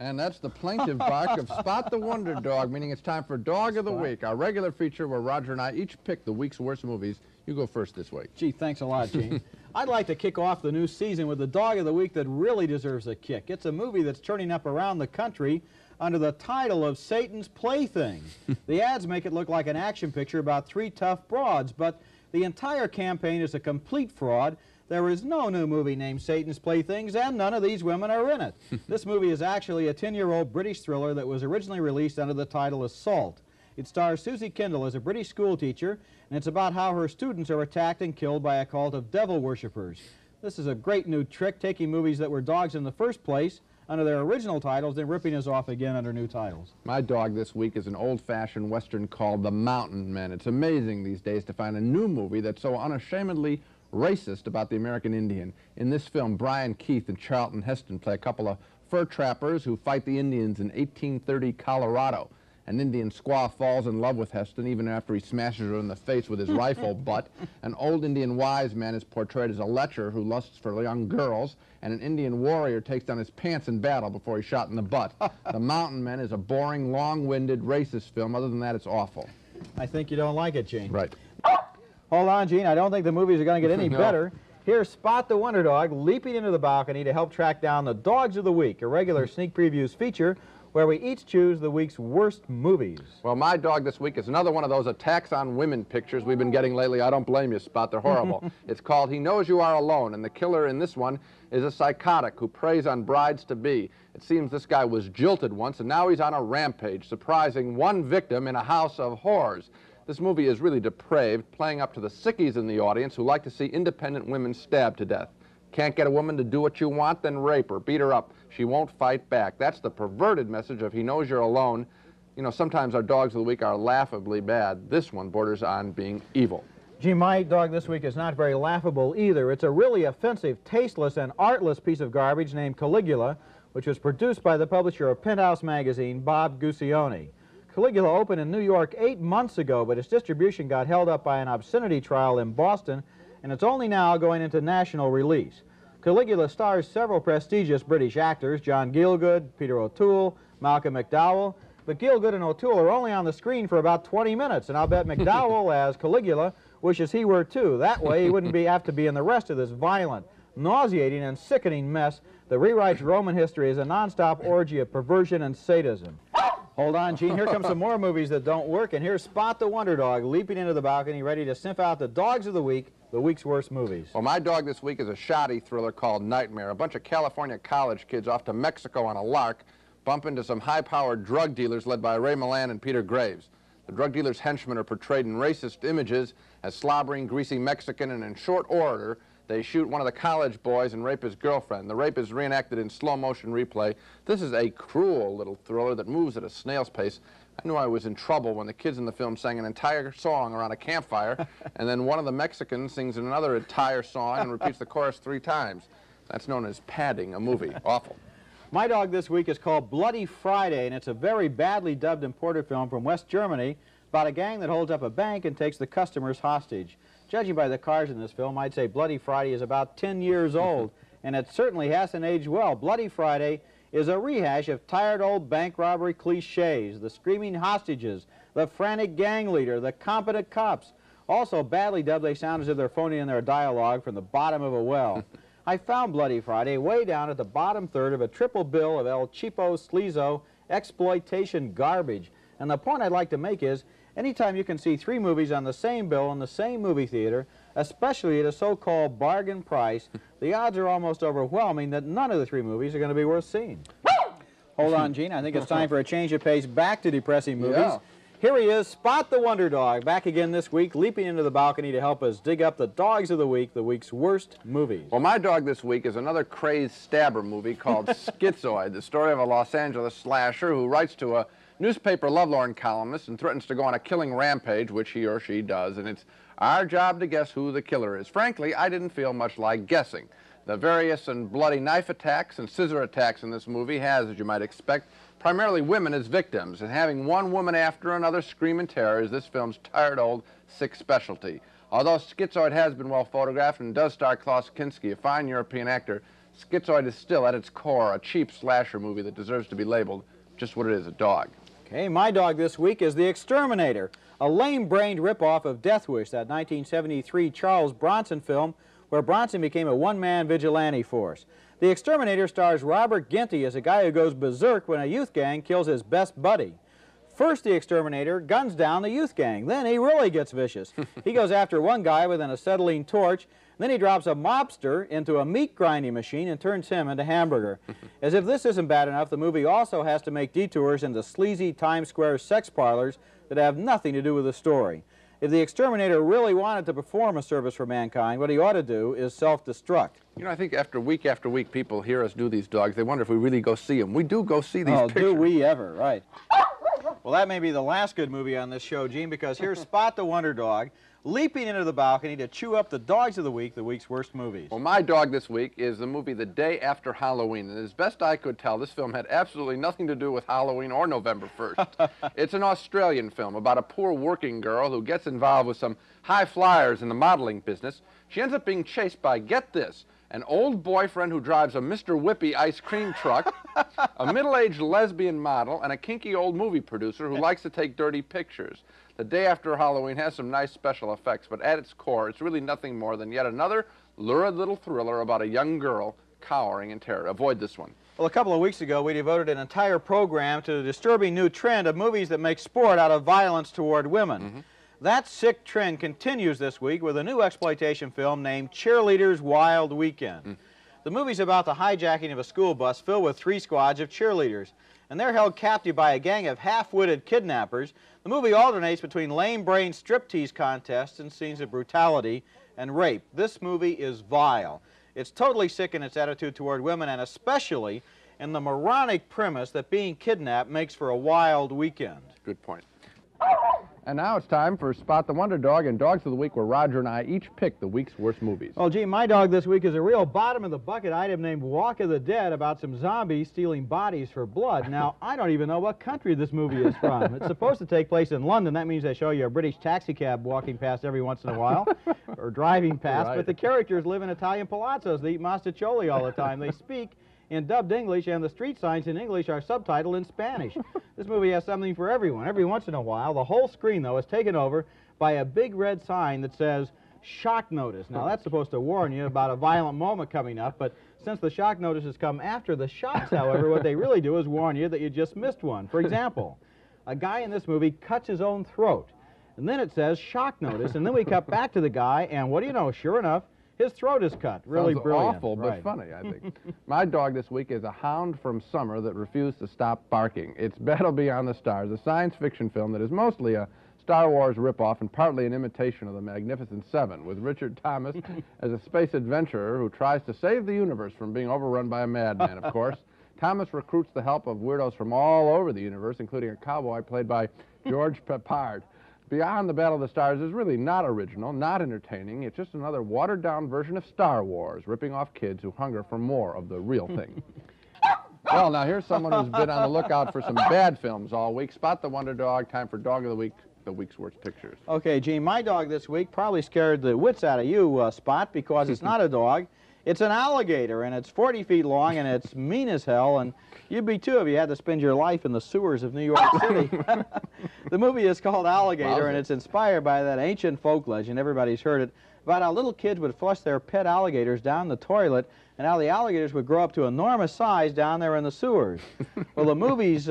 And that's the plaintive bark of Spot the Wonder Dog, meaning it's time for Dog of the Week, our regular feature where Roger and I each pick the week's worst movies. You go first this week. Gee, thanks a lot, Gene. I'd like to kick off the new season with the Dog of the Week that really deserves a kick. It's a movie that's turning up around the country under the title of Satan's Playthings. The ads make it look like an action picture about three tough broads, but the entire campaign is a complete fraud. There is no new movie named Satan's Playthings, and none of these women are in it. This movie is actually a 10-year-old British thriller that was originally released under the title Assault. It stars Susie Kendall as a British schoolteacher, and it's about how her students are attacked and killed by a cult of devil worshippers. This is a great new trick, taking movies that were dogs in the first place under their original titles, then ripping us off again under new titles. My dog this week is an old-fashioned Western called The Mountain Men. It's amazing these days to find a new movie that's so unashamedly racist about the American Indian. In this film, Brian Keith and Charlton Heston play a couple of fur trappers who fight the Indians in 1830 Colorado. An Indian squaw falls in love with Heston even after he smashes her in the face with his rifle butt. An old Indian wise man is portrayed as a lecher who lusts for young girls, and an Indian warrior takes down his pants in battle before he's shot in the butt. The Mountain Men is a boring, long-winded, racist film. Other than that, it's awful. I think you don't like it, Gene. Right. Hold on, Gene. I don't think the movies are going to get any better. Here's Spot the Wonder Dog leaping into the balcony to help track down the Dogs of the Week, a regular sneak previews feature where we each choose the week's worst movies. Well, my dog this week is another one of those attacks on women pictures we've been getting lately. I don't blame you, Spot. They're horrible. It's called He Knows You Are Alone, and the killer in this one is a psychotic who preys on brides-to-be. It seems this guy was jilted once, and now he's on a rampage, surprising one victim in a house of horrors. This movie is really depraved, playing up to the sickies in the audience who like to see independent women stabbed to death. Can't get a woman to do what you want, then rape her, beat her up. She won't fight back. That's the perverted message of He Knows You're Alone. You know, sometimes our dogs of the week are laughably bad. This one borders on being evil. Gee, my dog this week is not very laughable either. It's a really offensive, tasteless, and artless piece of garbage named Caligula, which was produced by the publisher of Penthouse magazine, Bob Guccione. Caligula opened in New York 8 months ago, but its distribution got held up by an obscenity trial in Boston, and it's only now going into national release. Caligula stars several prestigious British actors, John Gielgud, Peter O'Toole, Malcolm McDowell, but Gielgud and O'Toole are only on the screen for about 20 minutes, and I'll bet McDowell, as Caligula, wishes he were too. That way he wouldn't have to be in the rest of this violent, nauseating, and sickening mess that rewrites Roman history as a nonstop orgy of perversion and sadism. Hold on, Gene. Here come some more movies that don't work, and here's Spot the Wonder Dog leaping into the balcony, ready to sniff out the Dogs of the Week, the week's worst movies. Well, my dog this week is a shoddy thriller called Nightmare. A bunch of California college kids off to Mexico on a lark bump into some high-powered drug dealers led by Ray Milland and Peter Graves. The drug dealers' henchmen are portrayed in racist images as slobbering, greasy Mexican, and in short order, they shoot one of the college boys and rape his girlfriend. The rape is reenacted in slow-motion replay. This is a cruel little thriller that moves at a snail's pace. I knew I was in trouble when the kids in the film sang an entire song around a campfire, and then one of the Mexicans sings another entire song and repeats the chorus 3 times. That's known as padding a movie. Awful. My dog this week is called Bloody Friday, and it's a very badly dubbed imported film from West Germany about a gang that holds up a bank and takes the customers hostage. Judging by the cars in this film, I'd say Bloody Friday is about 10 years old, and it certainly hasn't aged well. Bloody Friday is a rehash of tired old bank robbery cliches, the screaming hostages, the frantic gang leader, the competent cops. Also badly dubbed, they sound as if they're phoning in their dialogue from the bottom of a well. I found Bloody Friday way down at the bottom third of a triple bill of El Cheapo Sleazo exploitation garbage. And the point I'd like to make is, anytime you can see 3 movies on the same bill in the same movie theater, especially at a so-called bargain price, the odds are almost overwhelming that none of the 3 movies are going to be worth seeing. Hold on, Gene. I think it's time for a change of pace back to depressing movies. Yeah. Here he is, Spot the Wonder Dog, back again this week, leaping into the balcony to help us dig up the Dogs of the Week, the week's worst movies. Well, my dog this week is another crazed stabber movie called Schizoid, the story of a Los Angeles slasher who writes to a newspaper lovelorn columnist and threatens to go on a killing rampage, which he or she does, and it's our job to guess who the killer is. Frankly, I didn't feel much like guessing. The various and bloody knife attacks and scissor attacks in this movie has, as you might expect, primarily women as victims, and having one woman after another scream in terror is this film's tired old, sick specialty. Although Schizoid has been well photographed and does star Klaus Kinski, a fine European actor, Schizoid is still, at its core, a cheap slasher movie that deserves to be labeled just what it is, a dog. Okay, my dog this week is The Exterminator, a lame-brained ripoff of Death Wish, that 1973 Charles Bronson film where Bronson became a one-man vigilante force. The Exterminator stars Robert Ginty as a guy who goes berserk when a youth gang kills his best buddy. First, the Exterminator guns down the youth gang. Then he really gets vicious. He goes after one guy with an acetylene torch. Then he drops a mobster into a meat grinding machine and turns him into hamburger. As if this isn't bad enough, the movie also has to make detours into sleazy Times Square sex parlors that have nothing to do with the story. If the Exterminator really wanted to perform a service for mankind, what he ought to do is self-destruct. You know, I think after week people hear us do these dogs, they wonder if we really go see them. We do go see these pictures. Oh, do we ever, right. Well, that may be the last good movie on this show, Gene, because here's Spot the Wonder Dog leaping into the balcony to chew up the dogs of the week's worst movies. Well, my dog this week is the movie The Day After Halloween, and as best I could tell, this film had absolutely nothing to do with Halloween or November 1st. It's an Australian film about a poor working girl who gets involved with some high flyers in the modeling business. She ends up being chased by, get this, an old boyfriend who drives a Mr. Whippy ice cream truck, a middle-aged lesbian model, and a kinky old movie producer who likes to take dirty pictures. The Day After Halloween has some nice special effects, but at its core, it's really nothing more than yet another lurid little thriller about a young girl cowering in terror. Avoid this one. Well, a couple of weeks ago, we devoted an entire program to the disturbing new trend of movies that make sport out of violence toward women. That sick trend continues this week with a new exploitation film named Cheerleader's Wild Weekend. The movie's about the hijacking of a school bus filled with 3 squads of cheerleaders, and they're held captive by a gang of half-witted kidnappers. The movie alternates between lame-brained striptease contests and scenes of brutality and rape. This movie is vile. It's totally sick in its attitude toward women, and especially in the moronic premise that being kidnapped makes for a wild weekend. Good point. And now it's time for Spot the Wonder Dog and Dogs of the Week, where Roger and I each pick the week's worst movies. Well, gee, my dog this week is a real bottom-of-the-bucket item named Walk of the Dead about some zombies stealing bodies for blood. Now, I don't even know what country this movie is from. It's supposed to take place in London. That means they show you a British taxi cab walking past every once in a while, or driving past, Right. But the characters live in Italian palazzos. They eat mostaccioli all the time. They speak in dubbed English, and the street signs in English are subtitled in Spanish. This movie has something for everyone. Every once in a while, the whole screen, though, is taken over by a big red sign that says, shock notice. Now, that's supposed to warn you about a violent moment coming up, but since the shock notices come after the shocks, however, what they really do is warn you that you just missed one. For example, a guy in this movie cuts his own throat, and then it says shock notice, and then we cut back to the guy, and what do you know, sure enough, his throat is cut. Really Sounds brilliant. awful, but Right. funny, I think. My dog this week is a hound from summer that refused to stop barking. It's Battle Beyond the Stars, a science fiction film that is mostly a Star Wars ripoff and partly an imitation of the Magnificent Seven, with Richard Thomas as a space adventurer who tries to save the universe from being overrun by a madman, of course. Thomas recruits the help of weirdos from all over the universe, including a cowboy played by George Peppard. Beyond the Battle of the Stars is really not original, not entertaining. It's just another watered-down version of Star Wars, ripping off kids who hunger for more of the real thing. Well, now here's someone who's been on the lookout for some bad films all week. Spot the Wonder Dog. Time for Dog of the Week, the week's worst pictures. Okay, Gene, my dog this week probably scared the wits out of you, Spot, because it's not a dog. It's an alligator, and it's 40 feet long, and it's mean as hell, and you'd be too if you had to spend your life in the sewers of New York City. The movie is called Alligator, and it's inspired by that ancient folk legend, everybody's heard it, about how little kids would flush their pet alligators down the toilet, and how the alligators would grow up to enormous size down there in the sewers. Well, the movie's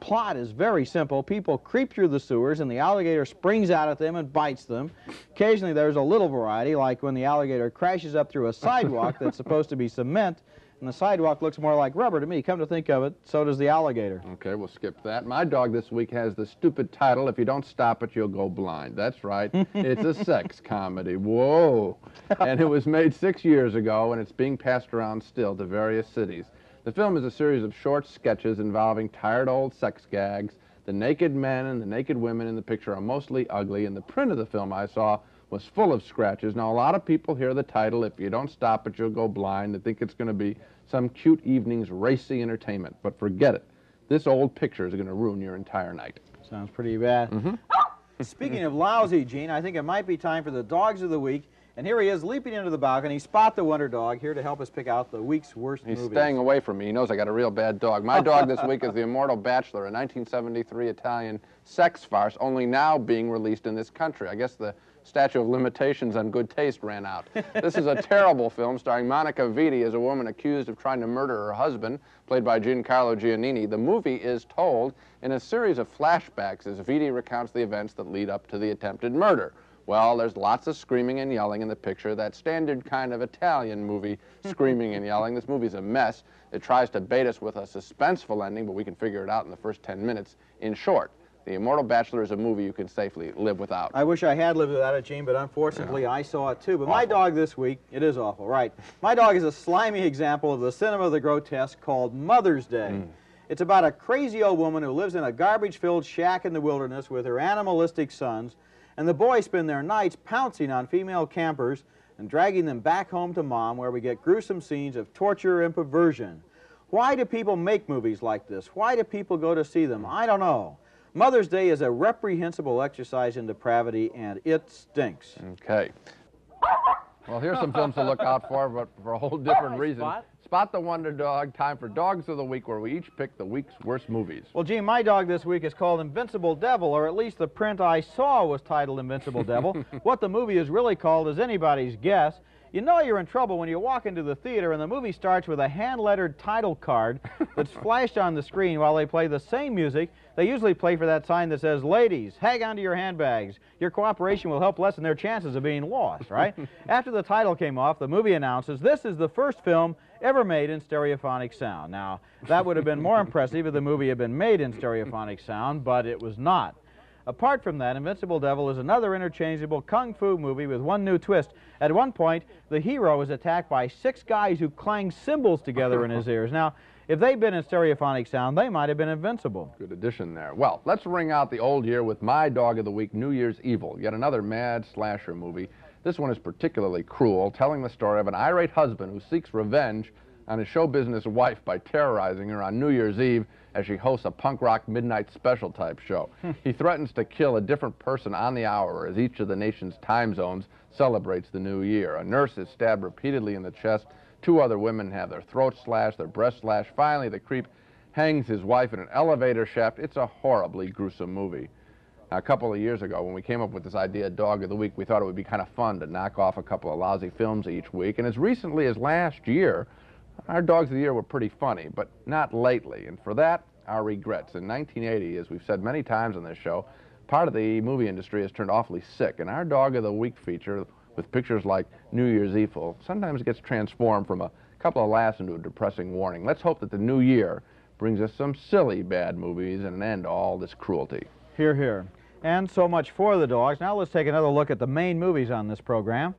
plot is very simple. People creep through the sewers, and the alligator springs out at them and bites them. Occasionally, there's a little variety, like when the alligator crashes up through a sidewalk that's supposed to be cement, and the sidewalk looks more like rubber to me. Come to think of it, so does the alligator. Okay, we'll skip that. My dog this week has the stupid title, If You Don't Stop It, You'll Go Blind. That's right. It's a sex comedy. Whoa. And it was made 6 years ago, and it's being passed around still to various cities. The film is a series of short sketches involving tired old sex gags. The naked men and the naked women in the picture are mostly ugly, and the print of the film I saw was full of scratches. Now, a lot of people hear the title, If You Don't Stop It, You'll Go Blind, and think it's going to be some cute evening's racy entertainment. But forget it. This old picture is going to ruin your entire night. Sounds pretty bad. Speaking of lousy, Gene, I think it might be time for the Dogs of the Week, And here he is leaping into the balcony. Spot the Wonder Dog here to help us pick out the week's worst movies. He's staying away from me. He knows I got a real bad dog. My dog this week is the Immortal Bachelor, a 1973 Italian sex farce, only now being released in this country. I guess the statute of limitations on good taste ran out. This is a terrible film starring Monica Vitti as a woman accused of trying to murder her husband, played by Giancarlo Giannini. The movie is told in a series of flashbacks as Vitti recounts the events that lead up to the attempted murder. Well, there's lots of screaming and yelling in the picture, that standard kind of Italian movie, screaming and yelling. This movie's a mess. It tries to bait us with a suspenseful ending, but we can figure it out in the first 10 minutes. In short, The Immortal Bachelor is a movie you can safely live without. I wish I had lived without it, Gene, but unfortunately I saw it too. But my dog this week, it is awful, right? My dog is a slimy example of the cinema of the grotesque called Mother's Day. It's about a crazy old woman who lives in a garbage-filled shack in the wilderness with her animalistic sons, and the boys spend their nights pouncing on female campers and dragging them back home to Mom, where we get gruesome scenes of torture and perversion. Why do people make movies like this? Why do people go to see them? I don't know. Mother's Day is a reprehensible exercise in depravity, and it stinks. Okay. Well, here's some films to look out for, but for a whole different reason. Spot the Wonder Dog. Time for Dogs of the Week, where we each pick the week's worst movies. Well, Gene, my dog this week is called Invincible Devil, or at least the print I saw was titled Invincible Devil. What the movie is really called is anybody's guess. You know you're in trouble when you walk into the theater and the movie starts with a hand-lettered title card that's flashed on the screen while they play the same music they usually play for that sign that says, "Ladies, hang on to your handbags. Your cooperation will help lessen their chances of being lost," right? After the title came off, the movie announces, "This is the first film ever made in stereophonic sound." Now, that would have been more impressive if the movie had been made in stereophonic sound, but it was not. Apart from that, Invincible Devil is another interchangeable kung fu movie with one new twist. At one point, the hero is attacked by 6 guys who clang cymbals together in his ears. Now, if they'd been in stereophonic sound, they might have been invincible. Good addition there. Well, let's ring out the old year with my dog of the week, New Year's Evil, yet another mad slasher movie. This one is particularly cruel, telling the story of an irate husband who seeks revenge on his show business wife by terrorizing her on New Year's Eve as she hosts a punk rock midnight special type show. He threatens to kill a different person on the hour as each of the nation's time zones celebrates the new year. A nurse is stabbed repeatedly in the chest. 2 other women have their throats slashed, their breasts slashed. Finally, the creep hangs his wife in an elevator shaft. It's a horribly gruesome movie. Now, a couple of years ago, when we came up with this idea, Dog of the Week, we thought it would be kind of fun to knock off a couple of lousy films each week. And as recently as last year, our Dogs of the Year were pretty funny, but not lately. And for that, our regrets. In 1980, as we've said many times on this show, part of the movie industry has turned awfully sick. And our Dog of the Week feature, with pictures like New Year's Evil, sometimes gets transformed from a couple of laughs into a depressing warning. Let's hope that the new year brings us some silly bad movies and an end to all this cruelty. Hear, hear. And so much for the dogs. Now let's take another look at the main movies on this program.